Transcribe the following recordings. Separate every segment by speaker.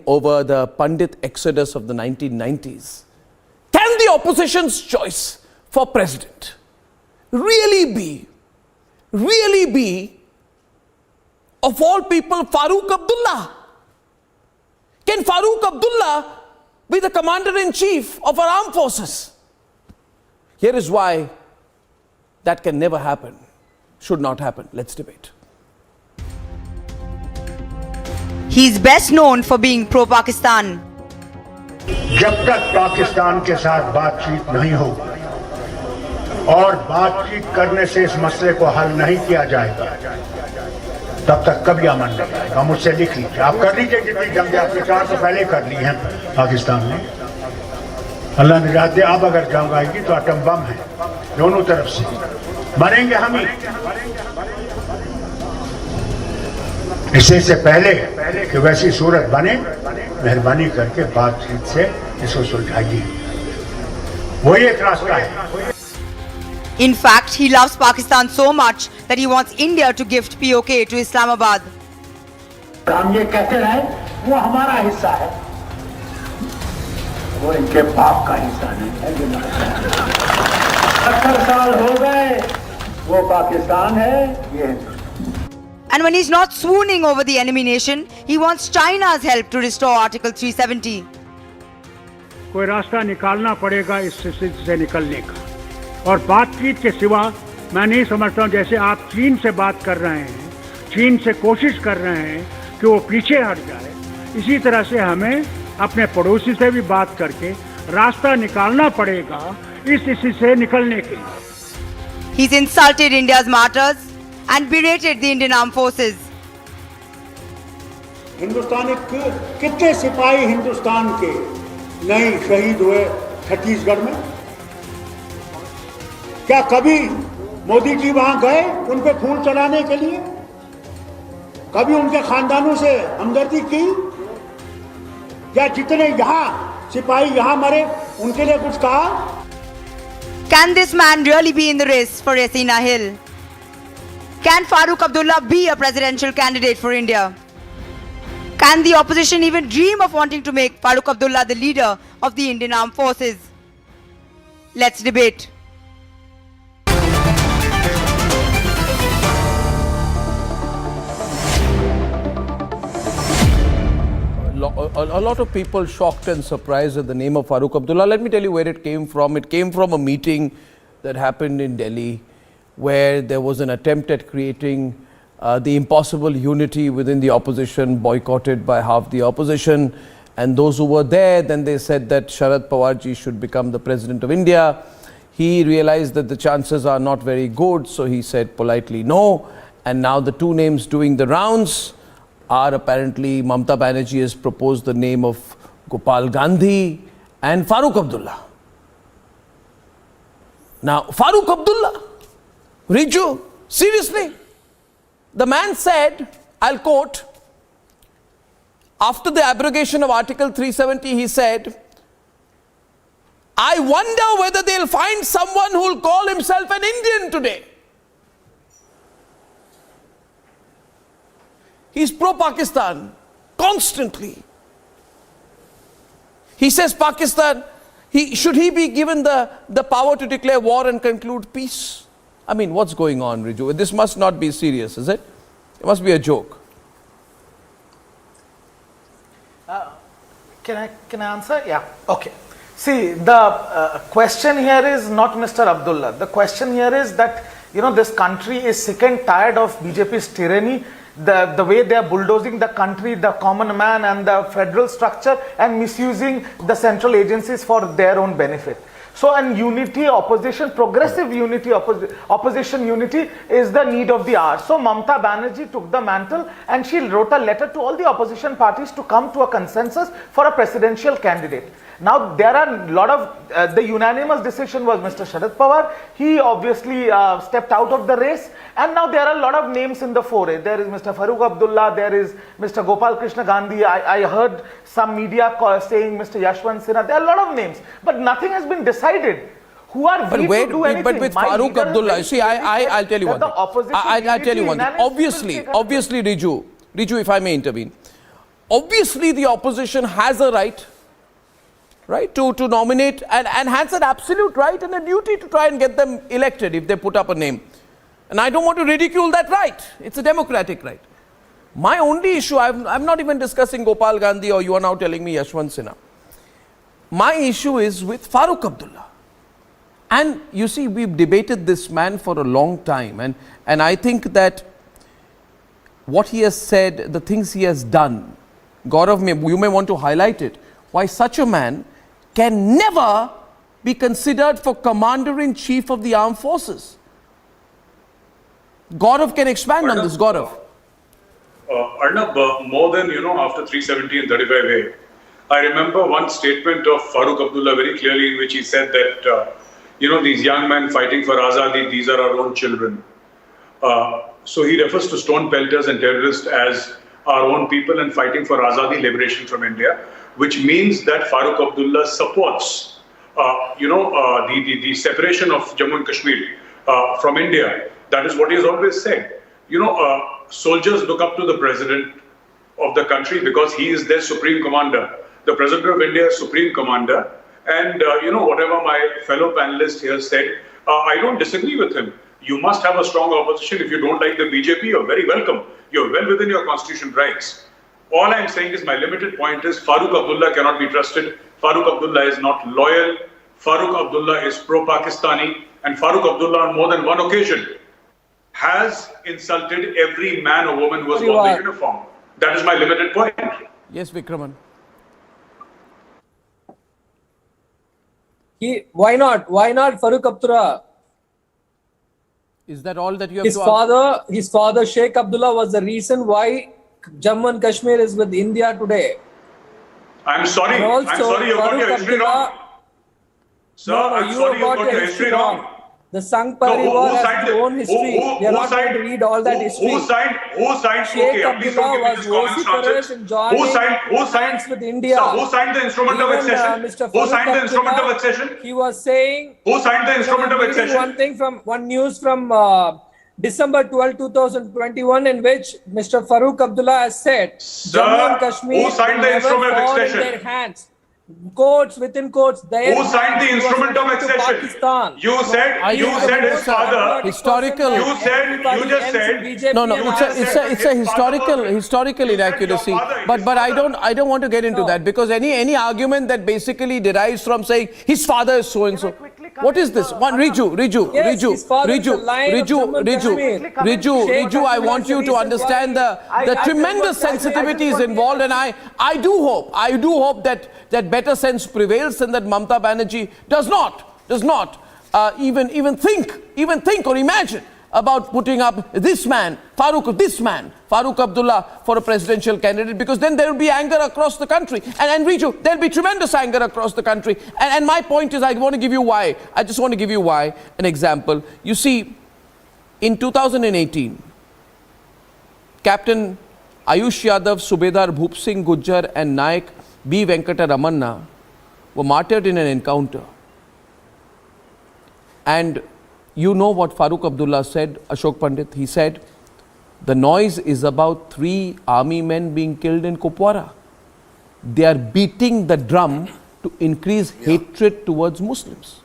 Speaker 1: over the Pandit exodus of the 1990s. Can the opposition's choice for president really be, of all people, Farooq Abdullah? Can Farooq Abdullah be the commander-in-chief of our armed forces? Here is why that can never happen, should not happen. Let's debate.
Speaker 2: He's best known for being pro-Pakistan.
Speaker 3: जब तक पाकिस्तान के साथ बातचीत नहीं हो और बातचीत करने से इस मसले को हल नहीं किया जाएगा, तब तक कभी अमन नहीं आएगा। मुझसे लिख लीजिए, आप कर लीजिए जितनी जंग आपके 4 तो पहले कर ली हैं पाकिस्तान ने। अल्लाह निजात दे, अब अगर जंग आएगी तो एटम बम है दोनों तरफ से, मरेंगे हम ही। इससे पहले कि वैसी सूरत बने, मेहरबानी करके बातचीत से इसको सुलझाइए, वही एक रास्ता है।
Speaker 2: In fact, he loves Pakistan so much that he wants India to gift POK to Islamabad.
Speaker 3: हम ये कहते रहे वो हमारा हिस्सा है, वो इनके बाप का हिस्सा नहीं है। 70 साल हो गए, वो पाकिस्तान है, ये Hindustan.
Speaker 2: And when he's not swooning over the enemy nation, he wants China's help to restore Article 370.
Speaker 4: कोई रास्ता निकालना पड़ेगा इस स्थिति से निकलने का, और बातचीत के सिवा मैं नहीं समझता हूं। जैसे आप चीन से बात कर रहे हैं, चीन से कोशिश कर रहे हैं कि वो पीछे हट जाए, इसी तरह से हमें अपने पड़ोसी से भी बात करके रास्ता निकालना पड़ेगा इस स्थिति से निकलने के लिए।
Speaker 2: He's insulted India's martyrs and berated the Indian Armed Forces.
Speaker 5: हिंदुस्तानी कितने सिपाही हिंदुस्तान के नहीं शहीद हुए छत्तीसगढ़ में? क्या कभी मोदी जी वहां गए उन पे फूल चढ़ाने के लिए? कभी उनके खानदानों से हमदर्दी की? या जितने यहाँ सिपाही यहाँ मरे उनके लिए कुछ कहा?
Speaker 2: Can this man really be in the race for Yasina Hill? Can Farooq Abdullah be a presidential candidate for India? Can the opposition even dream of wanting to make Farooq Abdullah the leader of the Indian Armed Forces? Let's debate.
Speaker 1: A lot of people shocked and surprised at the name of Farooq Abdullah. Let me tell you where it came from. It came from a meeting that happened in Delhi, where there was an attempt at creating the impossible unity within the opposition, boycotted by half the opposition. And those who were there, then they said that Sharad Pawar ji should become the president of India. He realized that the chances are not very good, so he said politely no. And now the two names doing the rounds are apparently Mamata Banerjee has proposed the name of Gopal Gandhi and Farooq Abdullah. Now, Farooq Abdullah, Riju, seriously, the man said, I'll quote, after the abrogation of Article 370, he said, I wonder whether they'll find someone who'll call himself an Indian today. He's pro-Pakistan, constantly. He says Pakistan, should he be given the power to declare war and conclude peace? I mean, what's going on, Riju? This must not be serious, is it? It must be a joke.
Speaker 6: Can I answer? Yeah, okay. See, the question here is not Mr. Abdullah. The question here is that, you know, this country is sick and tired of BJP's tyranny, the way they are bulldozing the country, the common man and the federal structure, and misusing the central agencies for their own benefit. So, and unity, opposition, progressive unity, opposition unity is the need of the hour. So, Mamata Banerjee took the mantle and she wrote a letter to all the opposition parties to come to a consensus for a presidential candidate. Now, there are a lot of, the unanimous decision was Mr. Sharad Pawar. He obviously stepped out of the race, and now there are a lot of names in the foray. There is Mr. Farooq Abdullah, there is Mr. Gopal Krishna Gandhi. I heard some media saying Mr. Yashwant Sinha. There are a lot of names, but nothing has been decided. Who are we to do anything?
Speaker 1: But with Farooq Abdullah, see, I'll tell you one thing. I'll tell you one thing. Obviously, Riju, if I may intervene. obviously the opposition has a right to nominate and has an absolute right and a duty to try and get them elected if they put up a name. And I don't want to ridicule that right. It's a democratic right. My only issue, I'm not even discussing Gopal Gandhi or you are now telling me Yashwant Sinha. My issue is with Farooq Abdullah. And you see, we've debated this man for a long time, and I think that what he has said, the things he has done, Gaurav, you may want to highlight it, why such a man can never be considered for Commander-in-Chief of the Armed Forces. Gaurav can expand on this, Gaurav.
Speaker 7: Arnab, more than, after 370 and 35A, I remember one statement of Farooq Abdullah very clearly in which he said that, these young men fighting for Azadi, these are our own children. So he refers to stone pelters and terrorists as our own people and fighting for Azadi, liberation from India, which means that Farooq Abdullah supports, the separation of Jammu and Kashmir from India. That is what he has always said. Soldiers look up to the president of the country because he is their supreme commander. The president of India is supreme commander. And, whatever my fellow panelist here said, I don't disagree with him. You must have a strong opposition. If you don't like the BJP, you're very welcome. You're well within your constitutional rights. All I'm saying is my limited point is Farooq Abdullah cannot be trusted. Farooq Abdullah is not loyal. Farooq Abdullah is pro-Pakistani. And Farooq Abdullah on more than one occasion has insulted every man or woman who has worn the uniform. That is my limited point.
Speaker 1: Yes, Vikraman.
Speaker 8: Why not Farooq Abdullah?
Speaker 1: Is that all that you have to ask?
Speaker 8: His father Sheikh Abdullah was the reason why Jammu and Kashmir is with India today.
Speaker 7: I'm sorry. I'm sorry you got your history wrong. Sir, I'm sorry you got your history wrong.
Speaker 8: The Sangh Parivar has its own history. We are not going to read all that history.
Speaker 7: Who signed?
Speaker 8: Sheikh
Speaker 7: Okay, please don't
Speaker 8: Abdullah
Speaker 7: give me this
Speaker 8: was
Speaker 7: comments nonsense.
Speaker 8: and joining hands with India.
Speaker 7: Sir, who signed the instrument of accession? Who signed the instrument of accession?
Speaker 8: He was saying.
Speaker 7: Who signed the instrument of accession?
Speaker 8: One news from December 12, 2021, in which Mr. Farooq Abdullah has said,
Speaker 7: Sir,
Speaker 8: Jammu and Kashmir
Speaker 7: who signed the
Speaker 8: will
Speaker 7: instrument
Speaker 8: never
Speaker 7: of
Speaker 8: fall in
Speaker 7: accession?
Speaker 8: their hands. Quotes within quotes.
Speaker 7: Who signed the instrument of accession? You said his father.
Speaker 1: Historical.
Speaker 7: You just said.
Speaker 1: No, it's a historical inaccuracy. But I don't want to get into that because any argument that basically derives from saying his father is so and so. What is this? One Riju. I want you to understand the tremendous sensitivities involved, and I do hope that better sense prevails and that Mamata Banerjee does not even think or imagine about putting up this man, Farooq Abdullah, for a presidential candidate, because then there will be anger across the country. And Riju, there will be tremendous anger across the country. And my point is, I want to give you why. I just want to give you why. An example. You see, in 2018, Captain Ayush Yadav, Subedar Bhup Singh Gujjar and Naik B. Venkata Ramanna were martyred in an encounter. And you know what Farooq Abdullah said, Ashok Pandit? He said, the noise is about 3 army men being killed in Kupwara. They are beating the drum to increase hatred towards Muslims.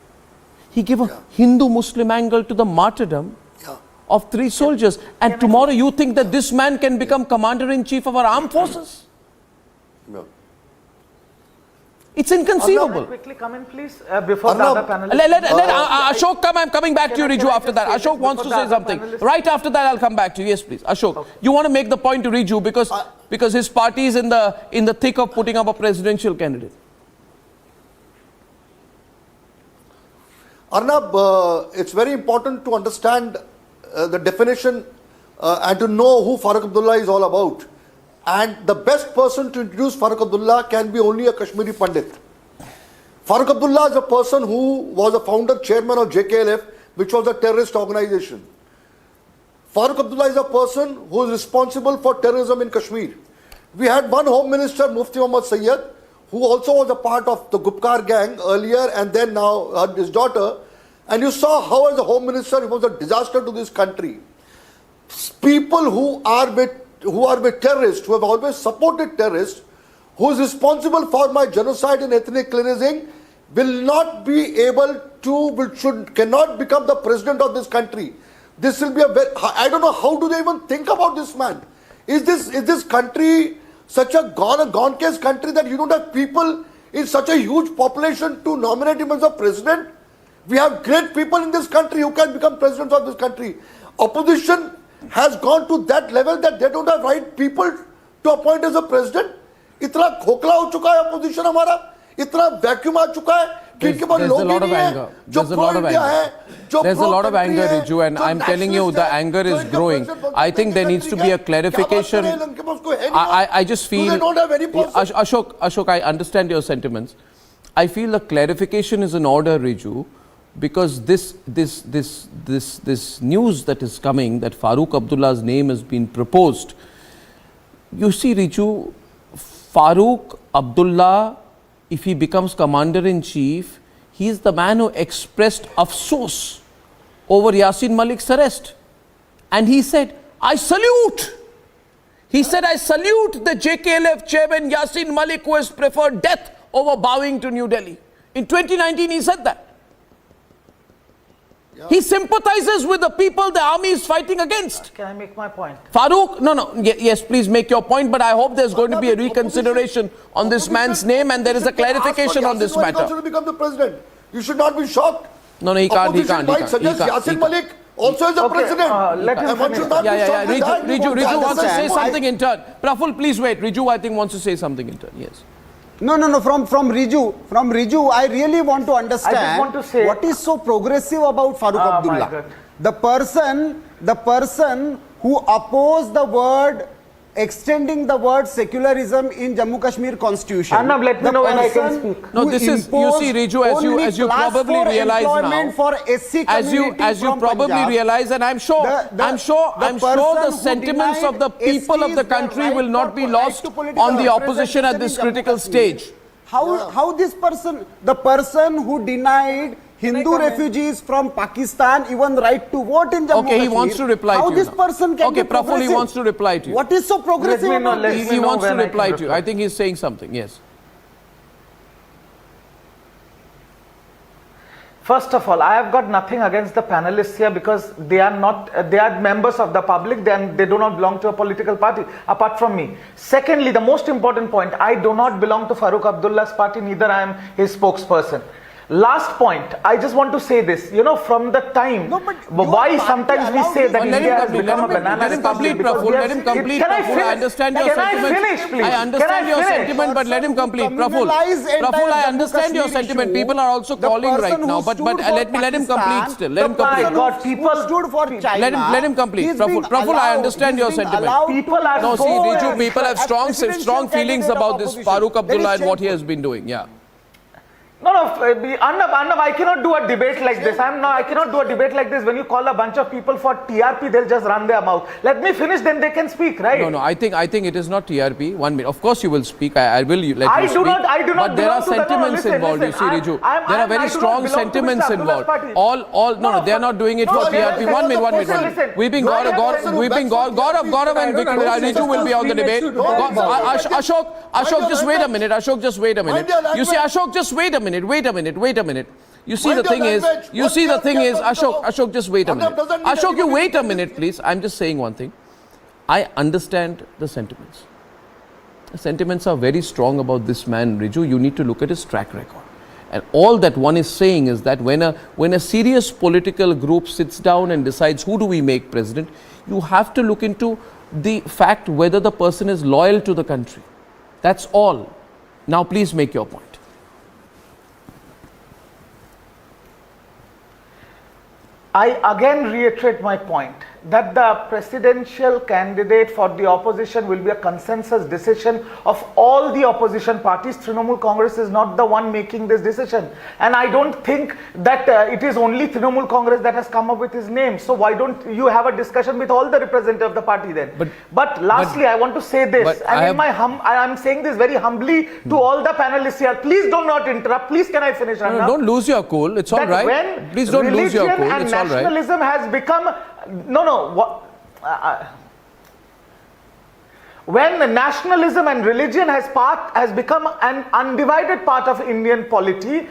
Speaker 1: He gave a Hindu-Muslim angle to the martyrdom of 3 soldiers. And tomorrow you think that this man can become Commander-in-Chief of our armed forces?
Speaker 9: No.
Speaker 1: It's inconceivable.
Speaker 6: Quickly come in, please, before the other panelists.
Speaker 1: Let Ashok come. I'm coming back to you, Riju, after that. Ashok wants to say something. Right after that, I'll come back to you. Yes, please. Ashok, okay. You want to make the point to Riju because his party is in the thick of putting up a presidential candidate.
Speaker 9: Arnab, it's very important to understand the definition and to know who Farooq Abdullah is all about. And the best person to introduce Farooq Abdullah can be only a Kashmiri Pandit. Farooq Abdullah is a person who was a founder chairman of JKLF, which was a terrorist organization. Farooq Abdullah is a person who is responsible for terrorism in Kashmir. We had one Home Minister, Mufti Muhammad Sayyid, who also was a part of the Gupkar gang earlier and then now his daughter. And you saw how as a Home Minister he was a disaster to this country. People who are with who are with terrorists, who have always supported terrorists, who is responsible for my genocide and ethnic cleansing, will not be able to, cannot become the president of this country. This will be a very, I don't know how do they even think about this man. Is this country such a gone case country that you don't have people in such a huge population to nominate him as a president? We have great people in this country who can become presidents of this country. Opposition has gone to that level that they don't have right people to appoint as a president. इतना खोखला हो चुका है opposition हमारा, इतना vacuum आ चुका है कि इनके पास लोग ही नहीं है जो pro India है, जो
Speaker 1: There's a lot of anger, Riju, and I'm telling you, the anger is growing. I think there needs to be a clarification. I just feel, Ashok, I understand your sentiments. I feel the clarification is in order, Riju, because this news that is coming, that Farooq Abdullah's name has been proposed. You see, Riju, Farooq Abdullah, if he becomes commander-in-chief, he is the man who expressed afsos over Yasin Malik's arrest. And he said, I salute. He said, I salute the JKLF chairman Yasin Malik, who has preferred death over bowing to New Delhi. In 2019, he said that. Yeah. He sympathizes with the people the army is fighting against.
Speaker 6: Can I make my point?
Speaker 1: Farooq, yes, please make your point, but I hope there's going to be a reconsideration on this man's name and there is a clarification on this matter.
Speaker 9: To become the president. You should not be shocked.
Speaker 1: No, he can't.
Speaker 9: Yasin Malik also is a president.
Speaker 6: Let him finish.
Speaker 1: Riju wants to say something in turn. Praful, please wait. Riju, I think, wants to say something in turn. Yes.
Speaker 10: No. From Riju, I really want to understand.
Speaker 6: I just want to say
Speaker 10: what is so progressive about Farooq Abdullah. The person who opposed the word, extending the word secularism in Jammu Kashmir constitution.
Speaker 6: Arnab, let me know when I can speak.
Speaker 1: No, this is, you see, Riju, as you probably realize now,
Speaker 10: for SC
Speaker 1: as you probably Punjab, realize, and I'm sure the sentiments of the people of the country will not be lost on the opposition at this critical stage.
Speaker 10: How this person, the person who denied Hindu refugees from Pakistan even right to vote in Jammu Kashmir.
Speaker 1: He wants to reply to you.
Speaker 10: How this person can be progressive?
Speaker 1: Praful, he wants to reply to you.
Speaker 10: What is so progressive about this?
Speaker 1: He wants to reply to you. I think he's saying something, yes.
Speaker 6: First of all, I have got nothing against the panelists here because they are members of the public, they do not belong to a political party apart from me. Secondly, the most important point, I do not belong to Farooq Abdullah's party, neither I am his spokesperson. Last point, I just want to say this, from the time, why sometimes we say that India has become a banana
Speaker 1: republic. Let him complete, Praful. Let him complete, Praful. I understand your sentiment. I understand your sentiment, but let him complete, Praful. Praful, I understand your sentiment. People are also calling right now, but let him complete still. Let him complete.
Speaker 10: God, people stood for China.
Speaker 1: Let him complete. Praful, I understand your sentiment.
Speaker 6: People are
Speaker 1: no, see, Riju, people have strong feelings about this Farooq Abdullah and what he has been doing. Yeah.
Speaker 6: No, Arnab, I cannot do a debate like this. I cannot do a debate like this. When you call a bunch of people for TRP, they'll just run their mouth. Let me finish, then they can speak, right?
Speaker 1: No, I think it is not TRP. 1 minute. Of course you will speak. I will let you speak.
Speaker 6: I do not.
Speaker 1: But there are sentiments involved. You see, Riju, there are very strong sentiments involved. They are not doing it for TRP. 1 minute. Weeping Gaurav and Riju will be on the debate. Ashok, just wait a minute. You see, Ashok, just wait a minute. Wait a minute. You see, the thing is, Ashok, just wait a minute. Ashok, you wait a minute, please. I'm just saying one thing. I understand the sentiments. The sentiments are very strong about this man, Riju. You need to look at his track record. And all that one is saying is that when a serious political group sits down and decides who do we make president, you have to look into the fact whether the person is loyal to the country. That's all. Now, please make your point.
Speaker 6: I again reiterate my point that the presidential candidate for the opposition will be a consensus decision of all the opposition parties. Trinamool Congress is not the one making this decision. And I don't think that it is only Trinamool Congress that has come up with his name. So why don't you have a discussion with all the representatives of the party then? But lastly, I want to say this, and I am saying this very humbly to all the panelists here. Please do not interrupt. Please, can I finish?
Speaker 1: No, don't lose your cool. It's all right. Please don't lose your cool. It's all right.
Speaker 6: Nationalism has become when nationalism and religion has become an undivided part of Indian polity,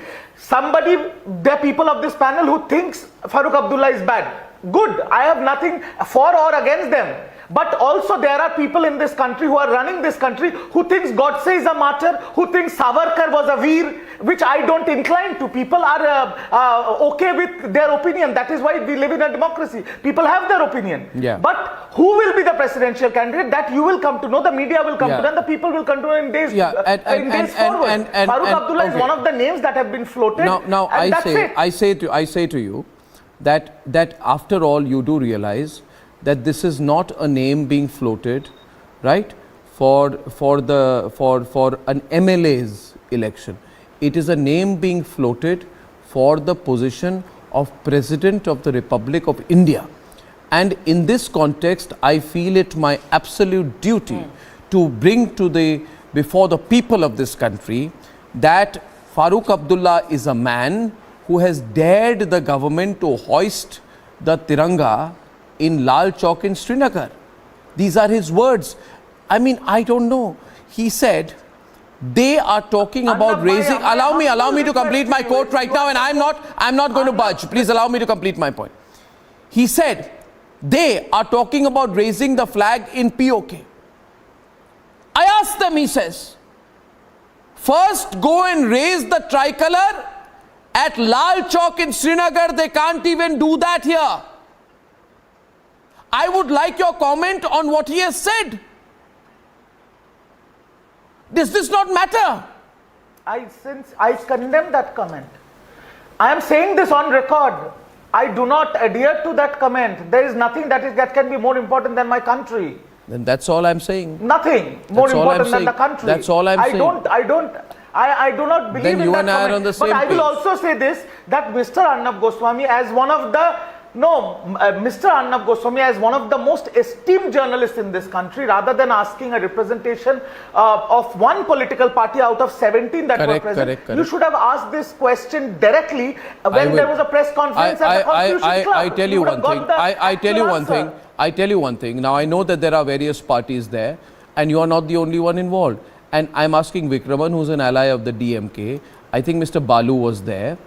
Speaker 6: there are people of this panel who thinks Farooq Abdullah is bad. Good, I have nothing for or against them. But also there are people in this country who are running this country who thinks Godse is a martyr, who thinks Savarkar was a veer, which I don't incline to. People are okay with their opinion. That is why we live in a democracy. People have their opinion.
Speaker 1: Yeah.
Speaker 6: But who will be the presidential candidate? That you will come to know, the media will come to know, and the people will come to know in days, forward. Farooq Abdullah is one of the names that have been floated.
Speaker 1: Now I say to you that after all you do realize that this is not a name being floated, right, for an MLA's election. It is a name being floated for the position of President of the Republic of India. And in this context, I feel it my absolute duty to bring before the people of this country that Farooq Abdullah is a man who has dared the government to hoist the Tiranga in Lal Chowk in Srinagar. These are his words. I mean, I don't know. He said, they are talking about raising, allow me to complete my quote right now, and I'm not going to budge. Please allow me to complete my point. He said, they are talking about raising the flag in POK. I asked them, he says, first go and raise the tricolor at Lal Chowk in Srinagar. They can't even do that here. I would like your comment on what he has said. Does this not matter?
Speaker 6: I condemn that comment. I am saying this on record. I do not adhere to that comment. There is nothing that can be more important than my country.
Speaker 1: Then that's all I'm saying.
Speaker 6: Nothing more important than the country.
Speaker 1: That's all I'm saying.
Speaker 6: I do not believe
Speaker 1: then
Speaker 6: in
Speaker 1: you
Speaker 6: that
Speaker 1: and I
Speaker 6: comment.
Speaker 1: are on the same
Speaker 6: But I will
Speaker 1: page.
Speaker 6: also say this, that Mr. Arnab Goswami as one of the Mr. Arnab Goswami as one of the most esteemed journalists in this country, rather than asking a representation of one political party out of 17 that were present, you should have asked this question directly when there was a press conference at the Constitution Club.
Speaker 1: I tell you one thing. I tell you one thing. Now I know that there are various parties there, and you are not the only one involved. And I'm asking Vikraman, who's an ally of the DMK. I think Mr. Balu was there.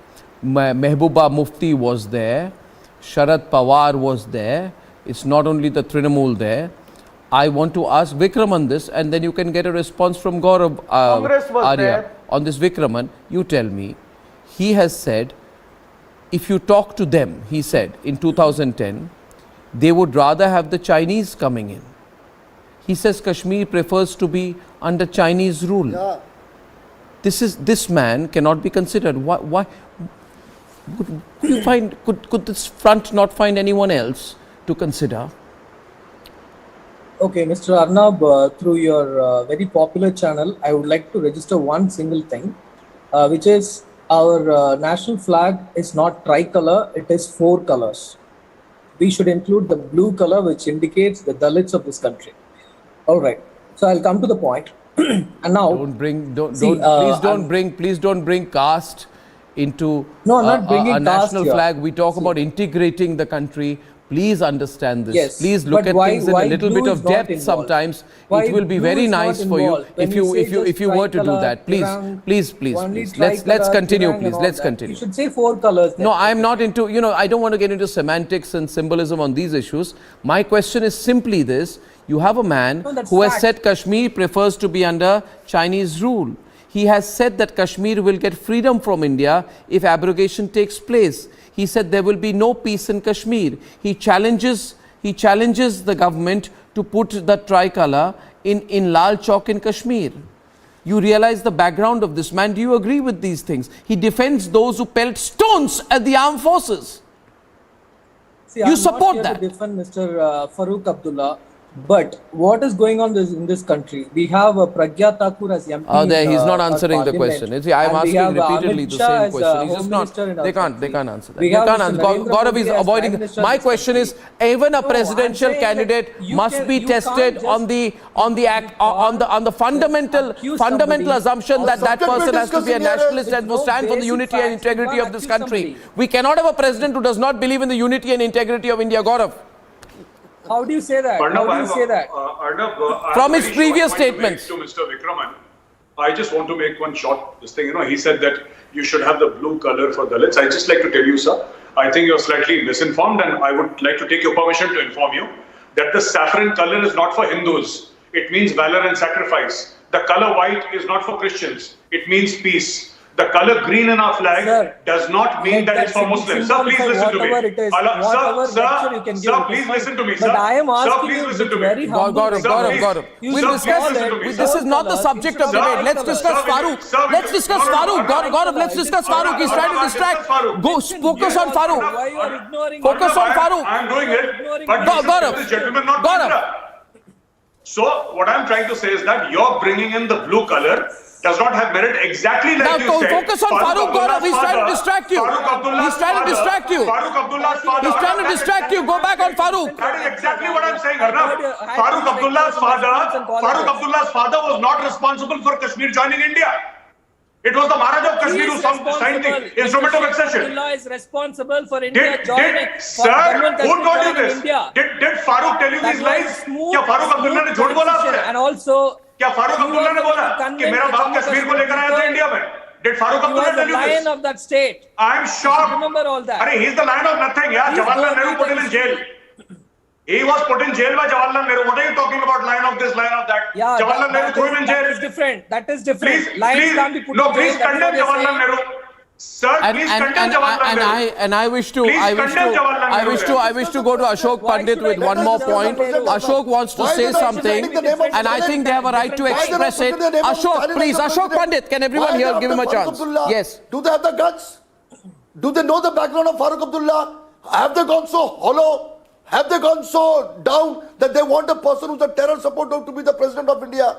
Speaker 1: Mehbooba Mufti was there. Sharad Pawar was there. It's not only the Trinamool there. I want to ask Vikraman this, and then you can get a response from Gaurav Arya on this. Vikraman, you tell me. He has said, if you talk to them, he said in 2010, they would rather have the Chinese coming in. He says Kashmir prefers to be under Chinese rule.
Speaker 9: Yeah.
Speaker 1: This man cannot be considered. Why? Could this front not find anyone else to consider?
Speaker 8: Okay, Mr. Arnab, through your very popular channel, I would like to register one single thing, which is our national flag is not tricolor, it is 4 colors. We should include the blue color, which indicates the Dalits of this country. All right. So I'll come to the point. And now, please don't bring caste into a national flag. We talk about integrating the country. Please understand this. Yes,
Speaker 1: please look at things in a little bit of depth sometimes. It will be very nice for you if you were to do that. Please. Let's continue, please. Let's continue.
Speaker 8: You should say 4 colors.
Speaker 1: No, I'm not into, I don't want to get into semantics and symbolism on these issues. My question is simply this. You have a man who has said Kashmir prefers to be under Chinese rule. He has said that Kashmir will get freedom from India if abrogation takes place. He said there will be no peace in Kashmir. He challenges the government to put the tricolor in Lal Chowk in Kashmir. You realize the background of this man. Do you agree with these things? He defends those who pelt stones at the armed forces.
Speaker 8: See,
Speaker 1: you support that.
Speaker 8: I'm not here to defend Mr. Farooq Abdullah. But what is going on in this country? We have Pragya Thakur as MP.
Speaker 1: He's not answering the question. See, I'm asking repeatedly the same question. He's just not. They can't answer that. Gaurav is avoiding. My question is, even a presidential candidate must be tested on the fundamental assumption that person has to be a nationalist and will stand for the unity and integrity of this country. We cannot have a president who does not believe in the unity and integrity of India, Gaurav.
Speaker 8: How do you say that?
Speaker 7: Arnab,
Speaker 8: How do you say that?
Speaker 7: Arnab,
Speaker 1: From
Speaker 7: I'm
Speaker 1: his
Speaker 7: very
Speaker 1: previous
Speaker 7: short point to make
Speaker 1: statements.
Speaker 7: to Mr. Vikraman, I just want to make one short this thing. You know, he said that you should have the blue color for Dalits. I just like to tell you, sir, I think you're slightly misinformed, and I would like to take your permission to inform you that the saffron color is not for Hindus. It means valor and sacrifice. The color white is not for Christians. It means peace. The color green in our flag
Speaker 8: Sir,
Speaker 7: does not mean that it's for Muslims. Sir, please listen to me.
Speaker 8: Whatever it is, whatever lecture you can give,
Speaker 7: Sir,
Speaker 8: it is
Speaker 7: please
Speaker 8: fine.
Speaker 7: listen to me,
Speaker 8: But
Speaker 7: sir.
Speaker 8: I am
Speaker 7: Sir,
Speaker 8: asking
Speaker 7: please
Speaker 8: you
Speaker 7: listen
Speaker 8: with
Speaker 7: to me.
Speaker 8: very humble
Speaker 1: Gaurav,
Speaker 7: Sir,
Speaker 1: Gaurav,
Speaker 7: please.
Speaker 1: Gaurav.
Speaker 8: You
Speaker 1: We'll
Speaker 8: sir,
Speaker 1: discuss
Speaker 8: please
Speaker 1: it.
Speaker 8: listen to me,
Speaker 1: This
Speaker 8: sir.
Speaker 1: is not the subject of
Speaker 8: Sir,
Speaker 1: debate. Let's
Speaker 8: sir,
Speaker 1: discuss
Speaker 7: sir,
Speaker 1: Farooq.
Speaker 7: sir,
Speaker 1: Let's discuss
Speaker 7: Gaurav,
Speaker 1: Farooq.
Speaker 7: Gaurav,
Speaker 1: Gaurav, let's discuss Farooq. He's trying to distract. Go, focus on Farooq.
Speaker 8: Why you are ignoring
Speaker 1: Focus on Farooq.
Speaker 7: I'm doing it, but
Speaker 1: Gaurav,
Speaker 7: this gentleman not
Speaker 1: Gaurav.
Speaker 7: Indra. So what I'm trying to say is that you're bringing in the blue color does not have merit exactly like
Speaker 1: Now
Speaker 7: you said.
Speaker 1: focus on Farooq, Gaurav. He's trying to distract you.
Speaker 7: Farooq Abdullah's
Speaker 1: He's trying to
Speaker 7: father-
Speaker 1: distract you.
Speaker 7: Farooq Abdullah's father.
Speaker 1: He's trying to distract you. Go back on Farooq.
Speaker 7: That is exactly what I'm saying, Arnab.
Speaker 8: I had
Speaker 7: Farooq
Speaker 8: to
Speaker 7: Abdullah's
Speaker 8: respect
Speaker 7: father,
Speaker 8: some colleges.
Speaker 7: Farooq Abdullah's father was not responsible for Kashmir joining India. It was the Maharaja of Kashmir who signed the instrument of accession.
Speaker 8: Abdullah is responsible for India
Speaker 7: Did
Speaker 8: joining.
Speaker 7: sir, who told you this?
Speaker 8: India.
Speaker 7: Did Farooq tell you
Speaker 8: That
Speaker 7: these
Speaker 8: was
Speaker 7: lies?
Speaker 8: smooth,
Speaker 7: क्या फारूक अब्दुल्ला ने झूठ बोला
Speaker 8: transition.
Speaker 7: आपसे?
Speaker 8: And also,
Speaker 7: क्या Farooq
Speaker 8: he
Speaker 7: Abdullah ने
Speaker 8: was
Speaker 7: बोला
Speaker 8: able to
Speaker 7: कि मेरा
Speaker 8: convince
Speaker 7: बाप
Speaker 8: the
Speaker 7: कश्मीर को
Speaker 8: Jammu
Speaker 7: लेकर आया था
Speaker 8: Kashmir
Speaker 7: इंडिया में? Did Farooq
Speaker 8: he was
Speaker 7: Abdullah
Speaker 8: the
Speaker 7: tell you
Speaker 8: lion
Speaker 7: this?
Speaker 8: of that state.
Speaker 7: I'm shocked.
Speaker 8: Remember all that.
Speaker 7: Arey, he's the lion of nothing. Yeah,
Speaker 8: He's
Speaker 7: Jawaharlal
Speaker 8: going
Speaker 7: Nehru put him in jail. He was put in jail by Jawaharlal Nehru. What are you talking about? Lion of this, lion of that.
Speaker 8: Yeah,
Speaker 7: Jawaharlal Nehru threw him in
Speaker 8: that
Speaker 7: jail.
Speaker 8: is different. That is different.
Speaker 7: Please,
Speaker 8: Lions
Speaker 7: please,
Speaker 8: can't be put
Speaker 7: no,
Speaker 8: in jail.
Speaker 7: please
Speaker 8: That's
Speaker 7: condemn
Speaker 8: what you're
Speaker 7: Jawaharlal
Speaker 8: saying.
Speaker 7: Nehru. Sir, please condemn Jawaharlal Nehru.
Speaker 1: And I wish to
Speaker 7: Please condemn Jawaharlal Nehru.
Speaker 1: I wish to go to Ashok
Speaker 8: Why
Speaker 1: Pandit
Speaker 8: should I
Speaker 1: with one
Speaker 8: condemn
Speaker 1: more
Speaker 8: Jawaharlal
Speaker 1: point.
Speaker 8: Nehru?
Speaker 1: Ashok wants to
Speaker 9: Why
Speaker 1: say
Speaker 9: they not
Speaker 1: something,
Speaker 9: defending the name of
Speaker 1: and I think they have a right to
Speaker 9: Why they not
Speaker 1: express it.
Speaker 9: putting the name of
Speaker 1: Ashok,
Speaker 9: Stalin
Speaker 1: please,
Speaker 9: as the
Speaker 1: Ashok
Speaker 9: president?
Speaker 1: Pandit, can everyone
Speaker 9: Why
Speaker 1: here
Speaker 9: they
Speaker 1: give him a
Speaker 9: after Farooq
Speaker 1: chance?
Speaker 9: Abdullah?
Speaker 1: Yes.
Speaker 9: Do they have the guts? Do they know the background of Farooq Abdullah? Have they gone so hollow? Have they gone so down that they want a person who's a terror supporter to be the president of India?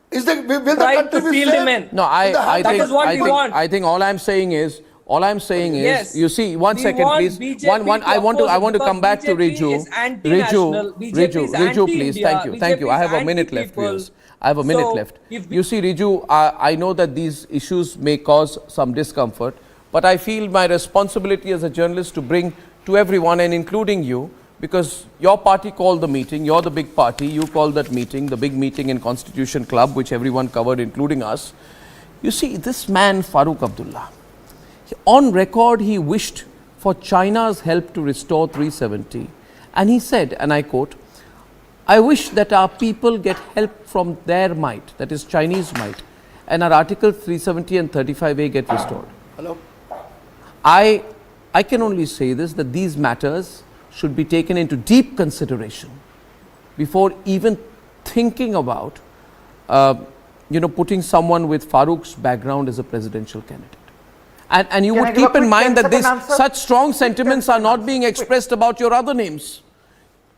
Speaker 9: Will the
Speaker 8: Try
Speaker 9: country
Speaker 8: to
Speaker 9: be
Speaker 8: field
Speaker 9: safe?
Speaker 8: him in.
Speaker 1: No,
Speaker 8: That is what we want.
Speaker 1: I think all I'm saying is,
Speaker 8: Yes.
Speaker 1: you see, one
Speaker 8: We
Speaker 1: second,
Speaker 8: want
Speaker 1: please.
Speaker 8: BJP
Speaker 1: I want to
Speaker 8: oppose
Speaker 1: come back to
Speaker 8: because
Speaker 1: Riju.
Speaker 8: BJP is anti-national, BJP is
Speaker 1: Riju, please.
Speaker 8: anti-India,
Speaker 1: Thank you. I have a
Speaker 8: BJP is
Speaker 1: minute left,
Speaker 8: anti-people.
Speaker 1: please. I have a minute
Speaker 8: So,
Speaker 1: left.
Speaker 8: if
Speaker 1: You see, Riju, I know that these issues may cause some discomfort, but I feel my responsibility as a journalist to bring to everyone, and including you, because your party called the meeting, you're the big party, you called that meeting, the big meeting in Constitution Club, which everyone covered, including us. You see, this man, Farooq Abdullah, on record, he wished for China's help to restore 370. And he said, and I quote, I wish that our people get help from their might, that is Chinese might, and our Article 370 and 35A get restored.
Speaker 9: Hello?
Speaker 1: I can only say this, that these matters should be taken into deep consideration before even thinking about, putting someone with Farooq's background as a presidential candidate. And you
Speaker 6: Can I
Speaker 1: would
Speaker 6: give a
Speaker 1: keep in
Speaker 6: quick
Speaker 1: mind that
Speaker 6: 10-second
Speaker 1: this,
Speaker 6: answer?
Speaker 1: such strong sentiments are not being expressed about your other names.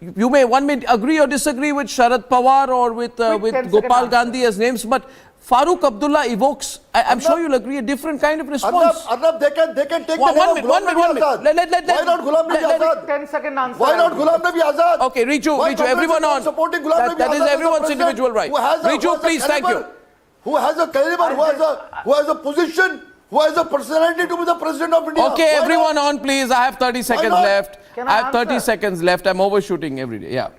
Speaker 1: One may agree or disagree with Sharad Pawar or with
Speaker 6: 10-second
Speaker 1: Gopal
Speaker 6: answer.
Speaker 1: Gandhi as names, but Farooq Abdullah evokes, I'm sure you'll agree, a different kind of response.
Speaker 9: Arnab, they can take the
Speaker 1: One
Speaker 9: name
Speaker 1: minute,
Speaker 9: of Ghulam
Speaker 1: one
Speaker 9: Nabi
Speaker 1: minute.
Speaker 9: Azad. Why not Ghulam Nabi Azad?
Speaker 6: 10-second answer.
Speaker 9: Why not Ghulam Nabi Azad?
Speaker 1: Okay, Riju,
Speaker 9: Why
Speaker 1: Riju, everyone
Speaker 9: Congress
Speaker 1: on.
Speaker 9: is not supporting Ghulam Nabi
Speaker 1: That
Speaker 9: Azad
Speaker 1: is
Speaker 9: as a
Speaker 1: everyone's
Speaker 9: president
Speaker 1: individual right.
Speaker 9: who has a
Speaker 1: Riju, please, thank you.
Speaker 9: caliber, who has a caliber, who has a position, who has a personality to be the president of India.
Speaker 1: Okay,
Speaker 9: Why
Speaker 1: everyone
Speaker 9: not?
Speaker 1: on, please. I have 30 seconds
Speaker 9: not?
Speaker 1: left.
Speaker 6: Can
Speaker 1: I
Speaker 6: I
Speaker 1: have 30
Speaker 6: answer?
Speaker 1: seconds left. I'm overshooting every day. Yeah.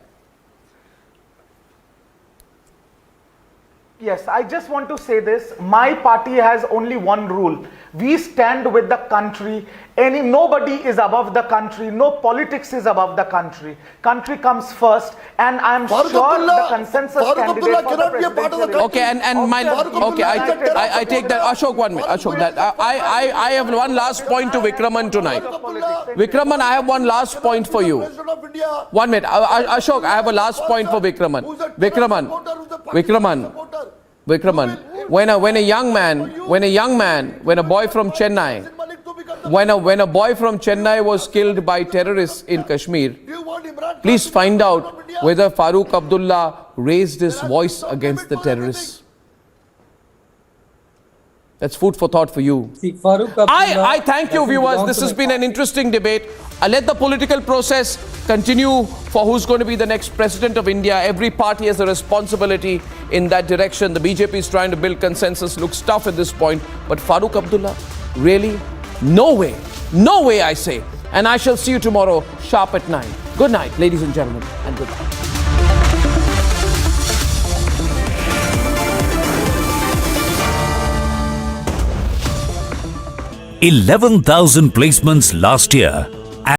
Speaker 6: Yes, I just want to say this. My party has only one rule. We stand with the country. Nobody is above the country. No politics is above the country. Country comes first, and I'm
Speaker 9: Farooq
Speaker 6: sure
Speaker 9: Abdullah-
Speaker 6: the consensus
Speaker 9: Farooq
Speaker 6: candidate
Speaker 9: Abdullah
Speaker 6: for the
Speaker 9: cannot be a part of the
Speaker 6: presidential
Speaker 1: Okay, and my
Speaker 6: Farooq Abdullah
Speaker 1: okay,
Speaker 6: is a terror
Speaker 1: I take that. Ashok, one minute. Ashok, that I have one last point to Vikraman tonight. Vikraman, I have one last point for you.
Speaker 9: President of India.
Speaker 1: 1 minute. Ashok, I have a last point for Vikraman. Vikraman, when a young man, when a boy from Chennai, when a boy from Chennai was killed by terrorists in Kashmir, please find out whether Farooq Abdullah raised his voice against the terrorists. That's food for thought for you.
Speaker 8: See, Farooq Abdullah
Speaker 1: I thank you,
Speaker 8: doesn't
Speaker 1: viewers.
Speaker 8: belong
Speaker 1: This
Speaker 8: to
Speaker 1: has
Speaker 8: my
Speaker 1: been an interesting debate. I'll let the political process continue for who's going to be the next president of India. Every party has a responsibility in that direction. The BJP is trying to build consensus. Looks tough at this point. But Farooq Abdullah, really? No way. No way, I say. And I shall see you tomorrow, sharp at 9. Good night, ladies and gentlemen, and good night.
Speaker 11: 11,000 placements last year.